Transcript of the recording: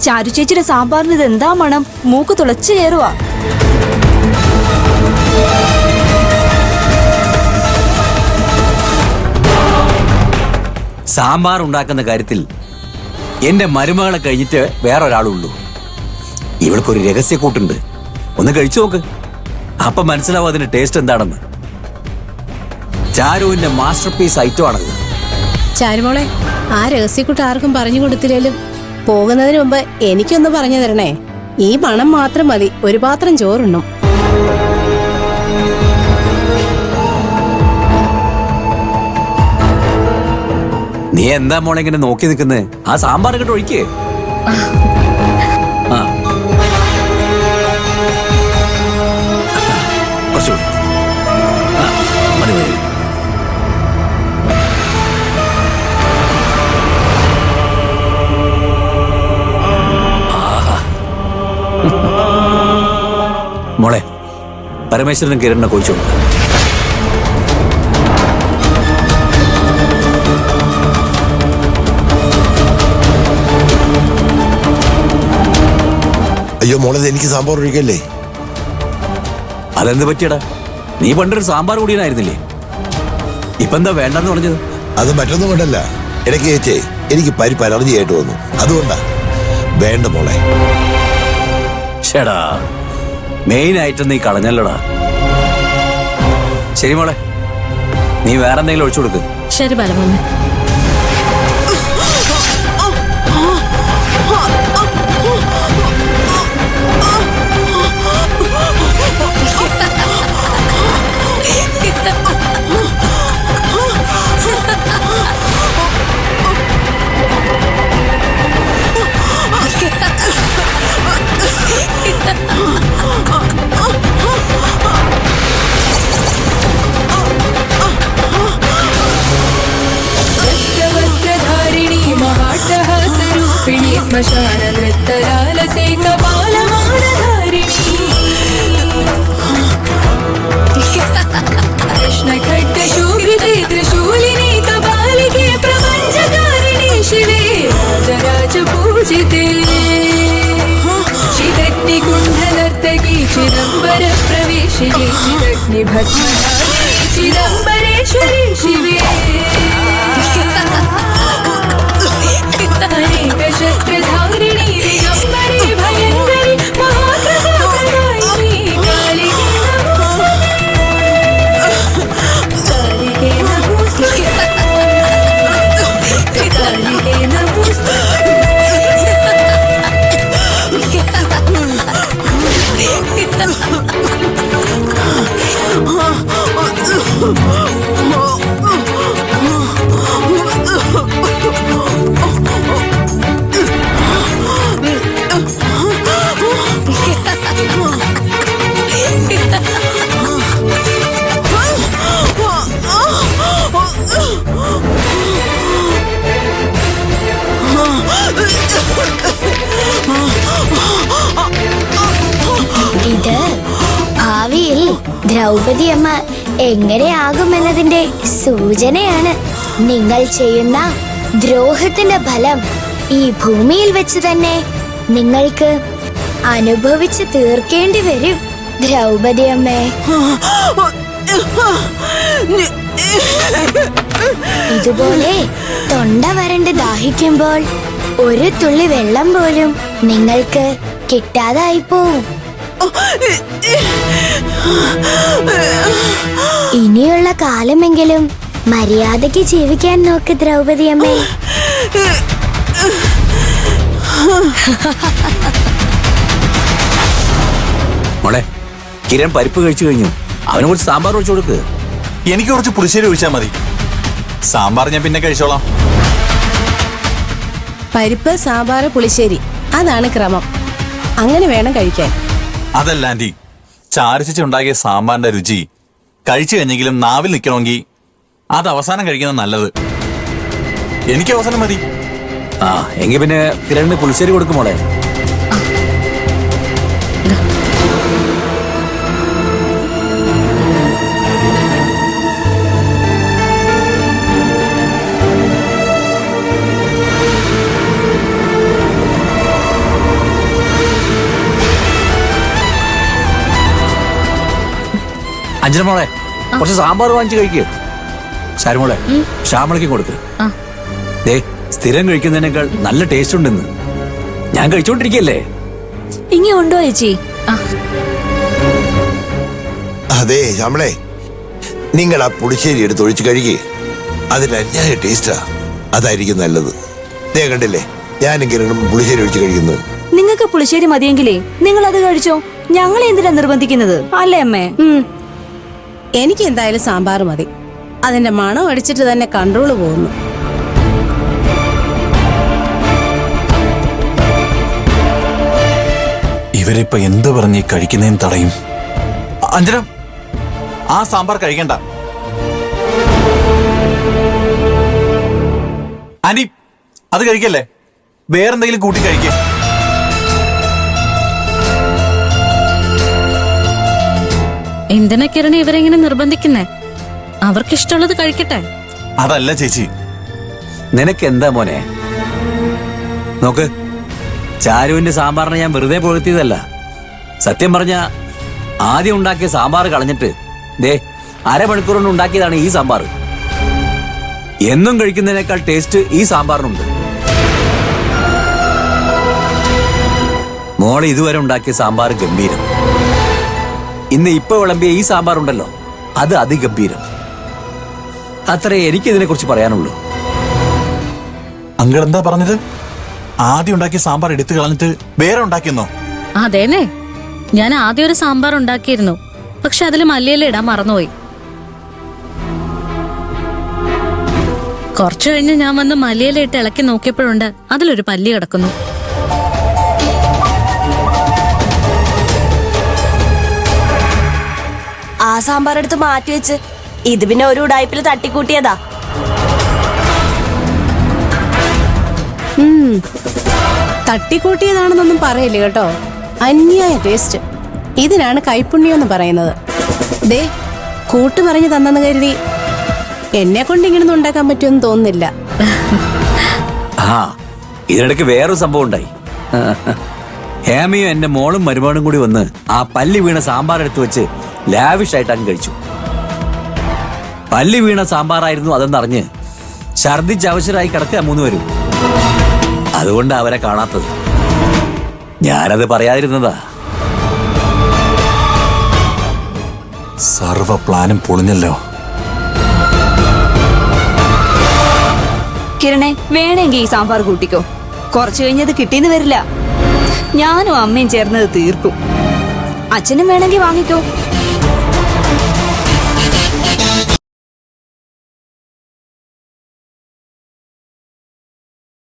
ചാരു ചേച്ചിയുടെ സാമ്പാറിന് ഇത് എന്താ മണം? മൂക്ക് തുളച്ചു കയറുവാ. സാമ്പാർ ഉണ്ടാക്കുന്ന കാര്യത്തിൽ എന്റെ മരുമകളെ കഴിഞ്ഞിട്ട് വേറൊരാളുള്ളൂ. ഇവൾക്കൊരു രഹസ്യക്കൂട്ടുണ്ട്. ഒന്ന് കഴിച്ചു നോക്ക്, അപ്പൊ മനസ്സിലാവും അതിന്റെ ടേസ്റ്റ് എന്താണെന്ന്. ചാരുവിന്റെ മാസ്റ്റർ പീസ് ഐറ്റം ആണത്. ചാരുമോളെ, ആ രഹസ്യക്കൂട്ട് ആർക്കും പറഞ്ഞു കൊടുത്തില്ലേലും പോകുന്നതിന് മുമ്പ് എനിക്കൊന്ന് പറഞ്ഞു തരണേ. ഈ മണം മാത്രം മതി, ഒരു പാത്രം ചോറുണ്ണും. നീ എന്താ മോളെ ഇങ്ങനെ നോക്കി നിൽക്കുന്നത്? ആ സാമ്പാർ ഇങ്ങോട്ട് ഒഴിക്കേ. കുറച്ചുകൂടി മതി മതി. മോളെ, പരമേശ്വരനും കിരണിനെ കൊഴിച്ചു കൊടുക്ക. അയ്യോ മോളെ, എനിക്ക് സാമ്പാർ ഒഴിക്കല്ലേ. അതെന്ത് പറ്റിയടാ? നീ പണ്ടൊരു സാമ്പാർ കൂടിയനായിരുന്നില്ലേ? ഇപ്പൊ എന്താ വേണ്ടെന്ന് പറഞ്ഞത്? അത് മറ്റൊന്നും കൊണ്ടല്ല, ഇടയ്ക്ക് ചേച്ചേ എനിക്ക് പരിപ്പ് അലർജി ആയിട്ട് വന്നു, അതുകൊണ്ടാ. വേണ്ട മോളെ. ചേടാ, മെയിൻ ആയിട്ട് നീ കളഞ്ഞല്ലോടാ. ശരി മോളെ, നീ വേറെ എന്തെങ്കിലും ഒഴിച്ചു കൊടുക്ക്. ശരി ബാലമമ്മ. ശ്മശാന നൃത്തലാലസേ കപാലമാനധാരിണി കൃഷ്ണഖഡ്ഗശോഭിതേ ത്രിശൂലിനി കപാലികേ പ്രപഞ്ചകാരിണി ശിവേ രാജരാജപൂജിതേ ചിദഗ്നികുണ്ഡനർത്തകീ ചിദംബര പ്രവേശിനി ചിദഗ്നിഭസ്മധാരിണി ചിദംബരേശ്വരി ശിവേ ശസ്ത്രധാരിണി ദിഗംബരി ഭയങ്കരി മഹാപ്രതാപദായിനി കാലികേ നമോസ്തുതേ കാലികേ നമോസ്തുതേ. ഇത് ഭാവിയിൽ ദ്രൗപദി അമ്മ എങ്ങനെയാകുമെന്നതിന്റെ സൂചനയാണ്. നിങ്ങൾ ചെയ്യുന്ന ദ്രോഹത്തിന്റെ ഫലം ഈ ഭൂമിയിൽ വെച്ച് തന്നെ നിങ്ങൾക്ക് അനുഭവിച്ച് തീർക്കേണ്ടി വരും ദ്രൗപദി അമ്മേ. ഇതുപോലെ തൊണ്ട വരണ്ട് ദാഹിക്കുമ്പോൾ ഒരു തുള്ളി വെള്ളം പോലും നിങ്ങൾക്ക് കിട്ടാതായി പോവും. ഇനിയുള്ള കാലമെങ്കിലും മര്യാദയ്ക്ക് ജീവിക്കാൻ നോക്ക് ദ്രൗപദി അമ്മേ. മോളെ, കിരൺ പരിപ്പ് കഴിച്ചു കഴിഞ്ഞു. അവന് കുറച്ച് സാമ്പാർ ഒഴിച്ചു കൊടുക്ക്. എനിക്ക് കുറച്ച് പുളിശ്ശേരി ഒഴിച്ചാൽ മതി. സാമ്പാർ ഞാൻ പിന്നെ കഴിച്ചോളാം. പരിപ്പ്, സാമ്പാർ, പുളിശ്ശേരി, അതാണ് ക്രമം. അങ്ങനെ വേണം കഴിക്കാൻ. അതല്ല ആന്റി, ചാരുചേച്ചി ഉണ്ടാക്കിയ സാമ്പാറിന്റെ രുചി കഴിച്ചു കഴിഞ്ഞെങ്കിലും നാവിൽ നിൽക്കണമെങ്കിൽ അത് അവസാനം കഴിക്കുന്നത് നല്ലത്. എനിക്ക് അവസാനം മതി. ആ, എങ്കിൽ പിന്നെ കിരണിന് പുളിശ്ശേരി കൊടുക്കും മോളെ. അഞ്ജന മോളെ കുറച്ച് സാമ്പാർ വാങ്ങിച്ച് കഴിക്കുക. ശാരമോളെ ശ്യാമളയ്ക്കും കൊടുക്ക്. ദേ സ്ഥിരം കഴിക്കുന്നതിനേക്കാൾ നല്ല ടേസ്റ്റ് ഉണ്ടെന്ന് ഞാൻ കഴിച്ചോണ്ടിരിക്കല്ലേ. ഇനി ഉണ്ടോ ചേച്ചി? അതെ ശ്യാമളെ, നിങ്ങൾ ആ പുളിശ്ശേരി എടുത്ത് ഒഴിച്ച് കഴിക്കേ. അതിന് അന്യായ ടേസ്റ്റാ. അതായിരിക്കും നല്ലത്. ദേ കണ്ടില്ലേ, ഞാനും കിരണും പുളിശ്ശേരി ഒഴിച്ച് കഴിക്കുന്നത്. നിങ്ങൾക്ക് പുളിശ്ശേരി മതിയെങ്കിലേ നിങ്ങൾ അത് കഴിച്ചോ. ഞങ്ങളെ എന്തിനാ നിർബന്ധിക്കുന്നത്, അല്ലേ അമ്മേ? എനിക്ക് എന്തായാലും സാമ്പാർ മതി. അതിന്റെ മണം അടിച്ചിട്ട് തന്നെ കൺട്രോള് പോകുന്നു. ഇവരിപ്പോ എന്ത് പറഞ്ഞ് കഴിക്കുന്നതിന് തടയും? അഞ്ജന, ആ സാമ്പാർ കഴിക്കണ്ട. ആന്റി, അത് കഴിക്കല്ലേ, വേറെന്തെങ്കിലും കൂട്ടി കഴിക്കേ. എന്തിനാ കിരണ ഇവരെങ്ങനെ നിർബന്ധിക്കുന്നേ? അവർക്കിഷ്ടമുള്ളത് കഴിക്കട്ടെ. അതല്ല ചേച്ചി, നിനക്ക് എന്താ മോനെ? നോക്ക്, ചാരുവിന്റെ സാമ്പാറിനെ ഞാൻ വെറുതെ പുകഴ്ത്തിയതല്ല. സത്യം പറഞ്ഞ ആദ്യം ഉണ്ടാക്കിയ സാമ്പാർ കളഞ്ഞിട്ട് ദേ അരമണിക്കൂർ കൊണ്ട് ഉണ്ടാക്കിയതാണ് ഈ സാമ്പാർ. എന്നും കഴിക്കുന്നതിനേക്കാൾ ടേസ്റ്റ് ഈ സാമ്പാറിനുണ്ട്. മോളെ ഇതുവരെ ഉണ്ടാക്കിയ സാമ്പാർ ഗംഭീരം. ഇന്ന് ഇപ്പൊ വിളമ്പിയ ഈ സാമ്പാർ ഉണ്ടല്ലോ, അത് അതിഗംഭീരം. അത്രേ എനിക്കിതിനെ കുറിച്ച് പറയാനുള്ളൂ. അങ്കിൾ എന്താ പറഞ്ഞത്? ആദ്യം ഉണ്ടാക്കിയ സാമ്പാർ എടുത്തു കളഞ്ഞിട്ട് വേറെ ഉണ്ടാക്കിയെന്നോ? അതേനെ, ഞാൻ ആദ്യം ഒരു സാമ്പാർ ഉണ്ടാക്കിയിരുന്നു. പക്ഷെ അതിൽ മല്ലിയില ഇടാൻ മറന്നുപോയി. കുറച്ചു കഴിഞ്ഞ് ഞാൻ വന്ന് മല്ലിയില ഇട്ട് ഇളക്കി നോക്കിയപ്പോഴുണ്ട് അതിലൊരു പല്ലി കിടക്കുന്നു. ആ സാമ്പാർ എടുത്ത് മാറ്റി വെച്ച് ഇത് പിന്നെ ഒരു ഉടായ്പിൽ തട്ടിക്കൂട്ടിയതാ. തട്ടിക്കൂട്ടിയതാണെന്നൊന്നും പറയില്ല കേട്ടോ. അന്യായ ടേസ്റ്റ്. ഇതിനാണ് കൈപ്പുണ്യം എന്ന് പറയുന്നത്. ദേ കൂട്ട് പറഞ്ഞു തന്നെന്ന് കരുതി എന്നെ കൊണ്ട് ഇങ്ങനൊന്നും ഉണ്ടാക്കാൻ പറ്റുമെന്ന് തോന്നുന്നില്ല. ആ ഇതിനിടയ്ക്ക് വേറൊരു സംഭവം ഉണ്ടായി. ഹേമയും എന്റെ മോളും മരുമോളും കൂടി വന്ന് ആ പല്ലി വീണ സാമ്പാർ എടുത്തു വെച്ച് ലാവിഷായിട്ട് അങ്ങ് കഴിച്ചു. പല്ലി വീണ സാമ്പാറായിരുന്നു അതെന്നറിഞ്ഞ് ഛർദിച്ച് അവശരായി കിടക്കുക മൂന്നുപേരും. അതുകൊണ്ട് അവരെ കാണാത്തത്. ഞാനത് പറയാതിരുന്നതാ. സർവ പ്ലാനും പൊളിഞ്ഞല്ലോ. കിരണേ, വേണമെങ്കിൽ ഈ സാമ്പാർ കൂട്ടിക്കോ. കുറച്ചു കഴിഞ്ഞത് കിട്ടിയെന്ന് വരില്ല. ഞാനും അമ്മയും ചേർന്നത് തീർക്കും. അച്ഛനും വേണമെങ്കിൽ വാങ്ങിക്കോ.